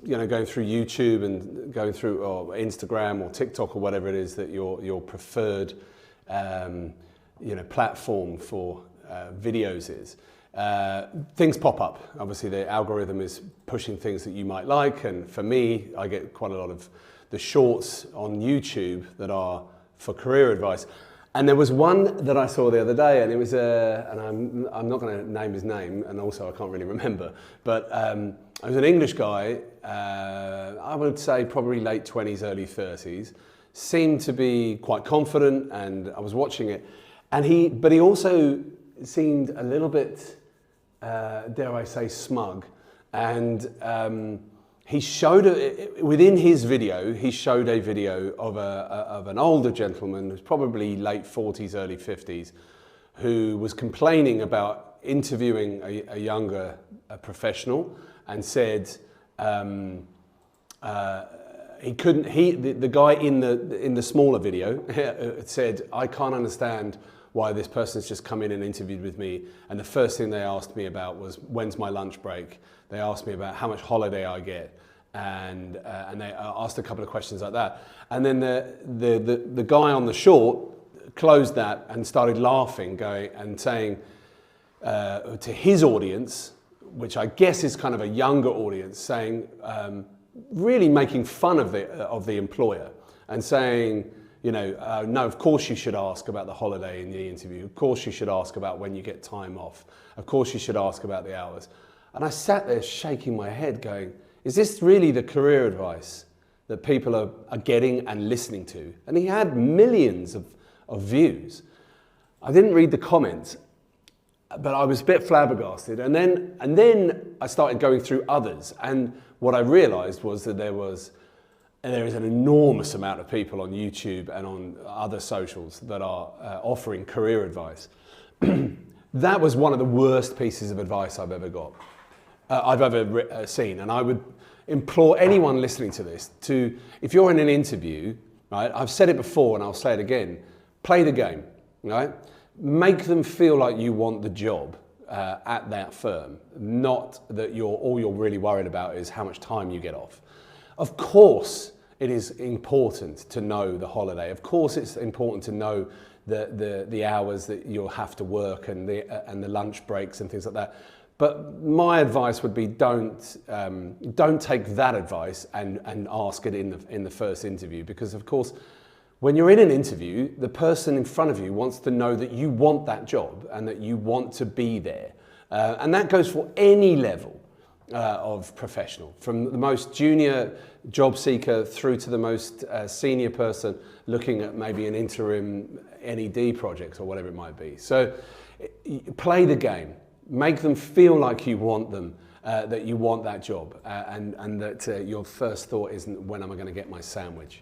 going through YouTube and going through or Instagram or TikTok or whatever it is that your preferred platform for videos is, things pop up. Obviously, the algorithm is pushing things that you might like, and for me, I get quite a lot of the shorts on YouTube that are for career advice. And there was one that I saw the other day, and it was and I'm not going to name his name, and also I can't really remember, but it was an English guy, I would say probably late 20s, early 30s, seemed to be quite confident, and I was watching it, but he also seemed a little bit, dare I say, smug, and he showed within his video. He showed a video of an older gentleman who's probably late 40s, early 50s, who was complaining about interviewing a younger professional, and said he couldn't. The guy in the smaller video said, "I can't understand why this person's just come in and interviewed with me, and the first thing they asked me about was when's my lunch break. They asked me about how much holiday I get, and they asked a couple of questions like that." And then the guy on the short closed that and started laughing, going and saying to his audience, which I guess is kind of a younger audience, saying, really making fun of the employer and saying, no, of course you should ask about the holiday in the interview. Of course you should ask about when you get time off. Of course you should ask about the hours. And I sat there shaking my head going, is this really the career advice that people are getting and listening to? And he had millions of views. I didn't read the comments, but I was a bit flabbergasted. And then I started going through others. And what I realized was that there is an enormous amount of people on YouTube and on other socials that are offering career advice. That was one of the worst pieces of advice I've ever got, I've ever seen. And I would implore anyone listening to this to, if you're in an interview, right? I've said it before and I'll say it again, play the game, right? Make them feel like you want the job at that firm, not that all you're really worried about is how much time you get off. Of course, it is important to know the holiday. Of course, it's important to know the hours that you'll have to work and the lunch breaks and things like that. But my advice would be don't take that advice and ask it in the first interview, because of course, when you're in an interview, the person in front of you wants to know that you want that job and that you want to be there, and that goes for any level of professional, from the most junior job seeker through to the most senior person looking at maybe an interim NED project or whatever it might be. So play the game, make them feel like you want them, that you want that job, and that your first thought isn't when am I going to get my sandwich.